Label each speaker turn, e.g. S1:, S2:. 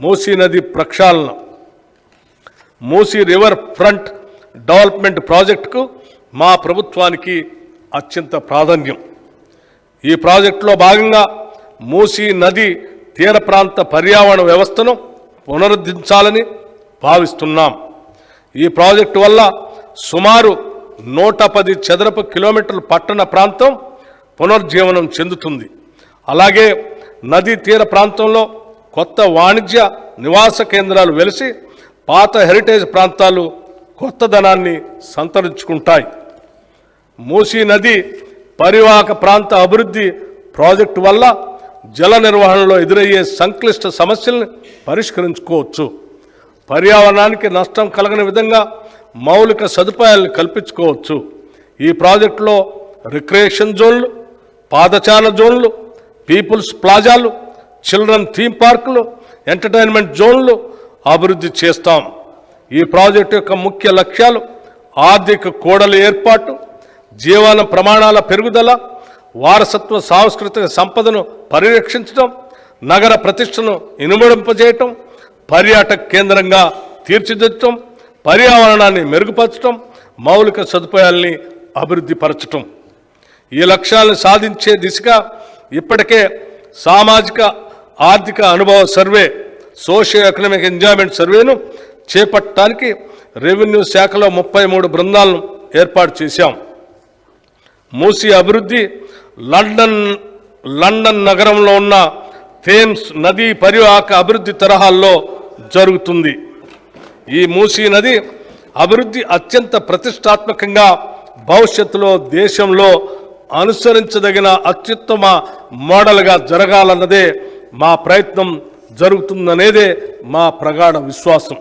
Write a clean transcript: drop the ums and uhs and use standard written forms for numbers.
S1: మూసీ నది ప్రక్షాళన, Musi river front development ప్రాజెక్టుకు మా ప్రభుత్వానికి అత్యంత ప్రాధాన్యం. ఈ ప్రాజెక్టులో భాగంగా మూసీ నది తీర ప్రాంత పర్యావరణ వ్యవస్థను పునరుద్ధరించాలని భావిస్తున్నాం. ఈ ప్రాజెక్టు వల్ల సుమారు 110 చదరపు కిలోమీటర్ల పట్టణ ప్రాంతం పునర్జీవనం చెందుతుంది. అలాగే నదీ తీర ప్రాంతంలో కొత్త వాణిజ్య నివాస కేంద్రాలు వెలిసి పాత హెరిటేజ్ ప్రాంతాలు కొత్తదనాన్ని సంతరించుకుంటాయి. మూసీ నది పరివాహక ప్రాంత అభివృద్ధి ప్రాజెక్టు వల్ల జల నిర్వహణలో ఎదురయ్యే సంక్లిష్ట సమస్యలను పరిష్కరించుకోవచ్చు. పర్యావరణానికి నష్టం కలగని విధంగా మౌలిక సదుపాయాలను కల్పించుకోవచ్చు. ఈ ప్రాజెక్టులో రిక్రియేషన్ జోన్లు, పాదచార జోన్లు, పీపుల్స్ ప్లాజాలు, చిల్డ్రన్ థీమ్ పార్కులు, ఎంటర్టైన్మెంట్ జోన్లు అభివృద్ధి చేస్తాం. ఈ ప్రాజెక్టు యొక్క ముఖ్య లక్ష్యాలు ఆర్థిక కూడలి ఏర్పాటు, జీవన ప్రమాణాల పెరుగుదల, వారసత్వ సాంస్కృతిక సంపదను పరిరక్షించడం, నగర ప్రతిష్టను ఇనుమడింపజేయటం, పర్యాటక కేంద్రంగా తీర్చిదిద్దటం, పర్యావరణాన్ని మెరుగుపరచడం, మౌలిక సదుపాయాల్ని అభివృద్ధి పరచటం. ఈ లక్ష్యాలను సాధించే దిశగా ఇప్పటికే సామాజిక ఆర్థిక అనుభవ సర్వే, సోషియో ఎకనామిక్ ఎంజాయ్మెంట్ సర్వేను చేపట్టడానికి రెవెన్యూ శాఖలో 33 బృందాలను ఏర్పాటు చేశాం. మూసీ అభివృద్ధి లండన్ నగరంలో ఉన్న థేమ్స్ నదీ పరివాహక అభివృద్ధి తరహాల్లో జరుగుతుంది. ఈ మూసీ నది అభివృద్ధి అత్యంత ప్రతిష్టాత్మకంగా భవిష్యత్తులో దేశంలో అనుసరించదగిన అత్యుత్తమ మోడల్గా జరగాలన్నదే మా ప్రయత్నం, జరుగుతుందనేదే మా ప్రగాఢ విశ్వాసం.